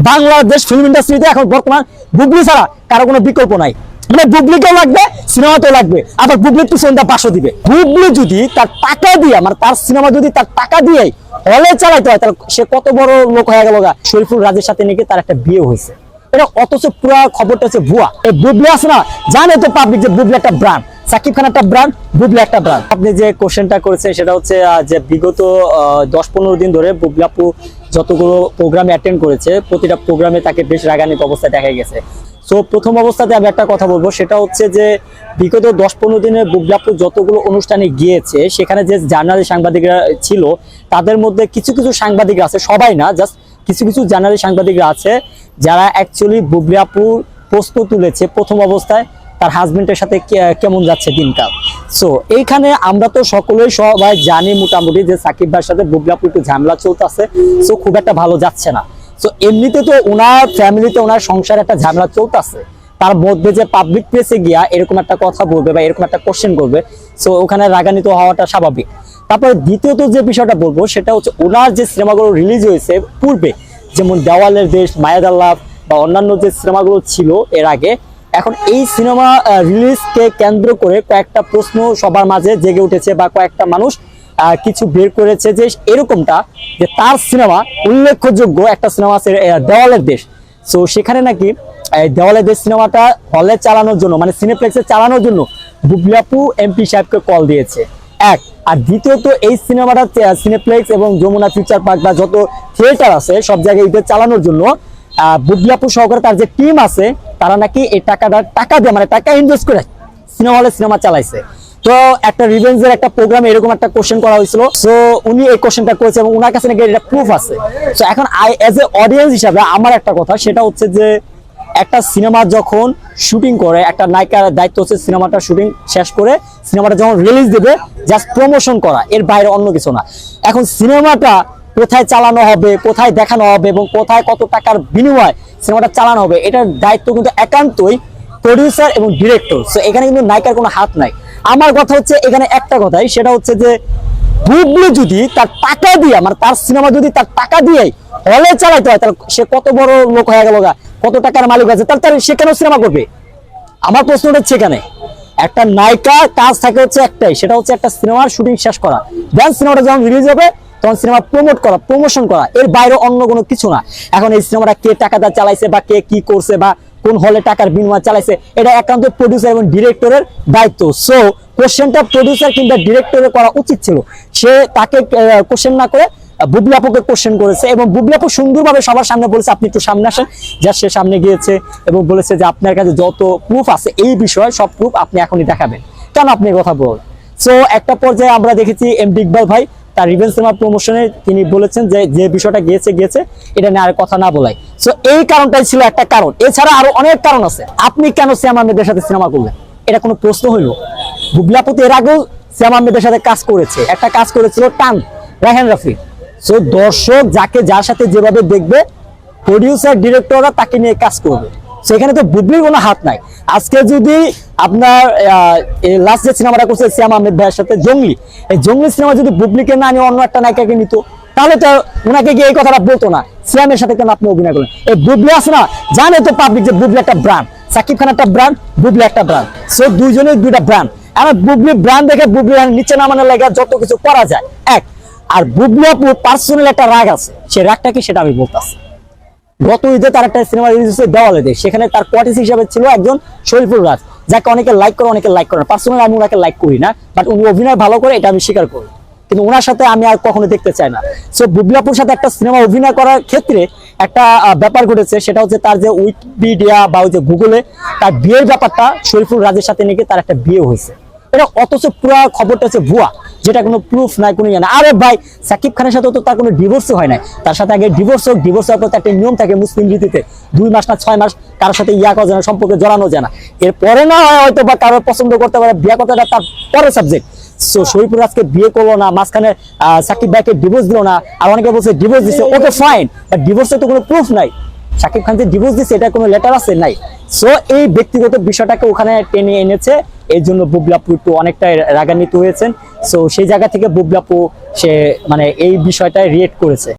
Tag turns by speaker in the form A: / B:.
A: Bangladesh film ইন্ডাস্ট্রিতে এখন বর্তমান বুবলি ছাড়া কারো কোনো বিকল্প নাই। মানে বুবলিকেও লাগবে, সিনেমাতেও লাগবে, আবার বুবলির পিছনটা 500 দিবে। বুবলি যদি তার টাকা দিয়ে, মানে তার সিনেমা যদি তার টাকা দিয়ে হলে চালাইতে হয়, তাহলে সে কত বড় লোক হয়ে গেল। শরীফুল রাজের সাথে নাকি তার একটা বিয়ে হয়েছে, এটা অথচ পুরো খবরটা হচ্ছে ভুয়া। এই বুবলি আছে না, জানে তো পাবলিক যে বুবলি একটা ব্র্যান্ড, সাকিব খান একটা ব্র্যান্ড, বুবলি একটা ব্র্যান্ড। আপনি যে কোশ্চেনটা করেছেন সেটা হচ্ছে যে বিগত 10-15 দিন ধরে বুবলি আপু যতগুলো প্রোগ্রামে অ্যাটেন্ড করেছে, প্রতিটা প্রোগ্রামে তাকে বেশ রাগান্বিত অবস্থায় দেখা গেছে। সো প্রথম অবস্থাতে আমি একটা কথা বলবো, সেটা হচ্ছে যে বিগত 10-15 দিনে বুবলি আপু যতগুলো অনুষ্ঠানে গিয়েছে, সেখানে যে জার্নালি সাংবাদিকরা ছিল, তাদের মধ্যে কিছু কিছু সাংবাদিকরা আছে, সবাই না, জাস্ট কিছু কিছু জার্নালি সাংবাদিকরা আছে যারা অ্যাকচুয়ালি বুবলি আপুর প্রশ্ন তুলেছে প্রথম অবস্থায় তার হাজবেন্ডের সাথে কেমন যাচ্ছে দিনকাল। সো এইখানে আমরা তো সকলেই সবাই জানি মোটামুটি যে সাকিব ভাইয়ের সাথে বুবলি আপু একটু ঝামেলা চলতেছে, সো খুব একটা ভালো যাচ্ছে না। সো এমনিতে তো ওনার ফ্যামিলিতে ওনার সংসারে একটা ঝামেলা চলতেছে, তার মধ্যে যে পাবলিক প্লেসে গিয়া এরকম একটা কথা বলবে বা এরকম একটা কোশ্চেন করবে, সো ওখানে রাগান্বিত হওয়াটা স্বাভাবিক। তারপরে দ্বিতীয়ত যে বিষয়টা বলবো সেটা হচ্ছে ওনার যে সিনেমাগুলো রিলিজ হয়েছে পূর্বে, যেমন দেওয়ালের দেশ, মায়াদাল্লাহ বা অন্যান্য যে সিনেমাগুলো ছিল এর আগে, এখন এই সিনেমা রিলিজকে কেন্দ্র করে কয়েকটা প্রশ্ন সবার মাঝে জেগে উঠেছে বা কয়েকটা মানুষ কিছু বের করেছে যে এরকমটা, যে তার সিনেমা উল্লেখযোগ্য একটা সিনেমা আছে দেওয়ালের দেশ। সো সেখানে নাকি দেওয়ালের দেশ সিনেমাটা হলে চালানোর জন্য, মানে সিনেপ্লেক্সে চালানোর জন্য বুবলি আপু এমপি সাহেবকে কল দিয়েছে, এক। আর দ্বিতীয়ত এই সিনেমাটা সিনেপ্লেক্স এবং যমুনা ফিউচার পার্ক বা যত থিয়েটার আছে সব জায়গায় ঈদের চালানোর জন্য বুবলি আপু সহকারে তার যে টিম আছে তারা নাকি এই টাকা দিয়ে, মানে টাকা ইনভেস্ট করে সিনেমা হলে সিনেমা চালাইছে। তো একটা রিভেঞ্জের একটা প্রোগ্রামে এরকম একটা কোশ্চেন করা হয়েছিল, সো উনি এই কোশ্চেনটা করেছে এবং ওনার কাছে নাকি এটা প্রুফ আছে। সো এখন এজ এ অডিয়েন্স হিসাবে আমার একটা কথা, সেটা হচ্ছে যে একটা সিনেমা যখন শুটিং করে, একটা নায়িকার দায়িত্ব হচ্ছে সিনেমাটা শুটিং শেষ করে সিনেমাটা যখন রিলিজ দেবে জাস্ট প্রমোশন করা, এর বাইরে অন্য কিছু না। এখন সিনেমাটা কোথায় চালানো হবে, কোথায় দেখানো হবে এবং কোথায় কত টাকার বিনিময়ে সিনেমাটা চালানো হবে, এটার দায়িত্ব কিন্তু একান্তই প্রডিউসার এবং ডিরেক্টর। সো এখানে কিন্তু নায়িকার কোনো হাত নাই। আমার কথা হচ্ছে এখানে একটা কথাই, সেটা হচ্ছে যে বুবলি যদি তার টাকা দিয়ে, মানে তার সিনেমা যদি তার টাকা দিয়ে হলে চালাইতে হয়, তাহলে সে কত বড় লোক হয়ে গেল, কত টাকার মালিক আছে, তাহলে সে কেন সিনেমা করবে? আমার প্রশ্নটা হচ্ছে এখানে একটা নায়িকার কাজ থাকে হচ্ছে একটাই, সেটা হচ্ছে একটা সিনেমার শুটিং শেষ করা, দেন সিনেমাটা যখন রিলিজ হবে তখন সিনেমা প্রমোট করা, প্রমোশন করা, এর বাইরে অন্য কোনো কিছু না। এখন এই সিনেমাটা কে টাকাটা চালাইছে বা কে কি করছে বা কোন হলে টাকার বিনিময় চালাইছে, এটা একান্ত প্রডিউসার এবং ডিরেক্টরের দায়িত্ব। সো কোশ্চেনটা প্রডিউসার কিংবা ডিরেক্টরের করা উচিত ছিল, সে তাকে কোশ্চেন না করে বুবলি আপুকে কোশ্চেন করেছে এবং বুবলি আপু সুন্দরভাবে সবার সামনে বলেছে আপনি একটু সামনে আসেন, যা সে সামনে গিয়েছে এবং বলেছে যে আপনার কাছে যত প্রুফ আছে এই বিষয়ে সব প্রুফ আপনি এখনই দেখাবেন, কেন আপনি কথা বলেন। সো একটা পর্যায়ে আমরা দেখেছি এমডি ইকবাল ভাই তার রিভেঞ্জ সিনেমা প্রমোশনে তিনি বলেছেন যে যে বিষয়টা গিয়েছে এটা নিয়ে আর কথা না বলাই। সো এই কারণটাই ছিল একটা কারণ, এছাড়া আরো অনেক কারণ আছে। আপনি কেন শ্যাম আহমেদের সাথে সিনেমা করলেন, এটা কোনো প্রশ্ন হইল? বুবলি আপু তো এর আগেও শ্যাম আহমেদের সাথে কাজ করেছে, একটা কাজ করেছিল টান, রায়হান রাফি। সো দর্শক যাকে যার সাথে যেভাবে দেখবে প্রডিউসার ডিরেক্টররা তাকে নিয়ে কাজ করবে, সেখানে তো বুবলির কোনো হাত নাই। আজকে যদি আপনার লাস্ট যে সিনেমাটা করছে শ্যাম আহমেদ ভাইয়ের সাথে জঙ্গলি, এই জঙ্গলি সিনেমা যদি বুবলিকে না নিয়ে অন্য একটা নায়িকাকে নিত, তাহলে তো ওনাকে গিয়ে এই কথাটা বলতো না শ্যামের সাথে কেন আপনি অভিনয় করলেন। এই বুবলি আছে না, জানে তো পাবলিক যে বুবলি একটা ব্র্যান্ড, সাকিব খান একটা ব্র্যান্ড, বুবলি একটা ব্র্যান্ড, সো দুইজনের দুইটা ব্র্যান্ড। আমার বুবলি ব্র্যান্ড দেখে বুবলি নিচে নামানোর লাগে যত কিছু করা যায় এক। আর বুবলি আপুর পার্সোনাল একটা রাগ আছে, সে রাগটা কি সেটা আমি বলতেছি। গত ঈদে তার একটা সিনেমা রিলিজ হয়েছে দেওয়ালে দেশ, সেখানে তার কোয়ার্টিস হিসাবে ছিল একজন শরীফুল রাজ, যাকে অনেকে লাইক করে অনেকে লাইক করে না। পার্সোনালি আমি ওনাকে লাইক করি না, বাট উনি অভিনয় ভালো করে এটা আমি স্বীকার করি, কিন্তু ওনার সাথে আমি আর কখনো দেখতে চাই না। সো বুবলি আপুর সাথে একটা সিনেমা অভিনয় করার ক্ষেত্রে একটা ব্যাপার ঘটেছে, সেটা হচ্ছে তার যে উইকিপিডিয়া বা ওই যে গুগলে তার বিয়ের ব্যাপারটা, শরীফুল রাজের সাথে নাকি তার একটা বিয়ে হয়েছে, এটা অথচ পুরো খবরটা হচ্ছে ভুয়া, যেটা কোনো প্রুফ নাই, কোনো ইয়ে না। আরে ভাই সাকিব খানের সাথে তো তার কোনো ডিভোর্সও হয় নাই, তার সাথে আগে ডিভোর্স হোক, ডিভোর্স হওয়ার পর একটা নিয়ম থাকে মুসলিম রীতিতে 2 মাস না 6 মাস কারোর সাথে ইয়া করা যায় না, সম্পর্কে জড়ানো যায় না, এরপরে না হয় হয়তো বা কারোর পছন্দ করতে পারে, বিয়ে কথাটা তার পরের সাবজেক্ট। সো শরীফুল রাজকে বিয়ে করলো না, মাঝখানে সাকিব ভাইকে ডিভোর্স দিল না, আর অনেকে বলছে ডিভোর্স দিচ্ছে, ওকে ফাইন, বাট ডিভোর্সের তো কোনো প্রুফ নাই। সাকিব খান যে ডিভোর্স দিচ্ছে এটা কোনো লেটার আছে নাই। সো এই ব্যক্তিগত বিষয়টাকে ওখানে টেনে এনেছে, এই জন্য বুবলি আপু একটু অনেকটাই রাগান্বিত হয়েছেন। সো সেই জায়গা থেকে বুবলি আপু সে মানে এই বিষয়টায় রিয়েক্ট করেছে।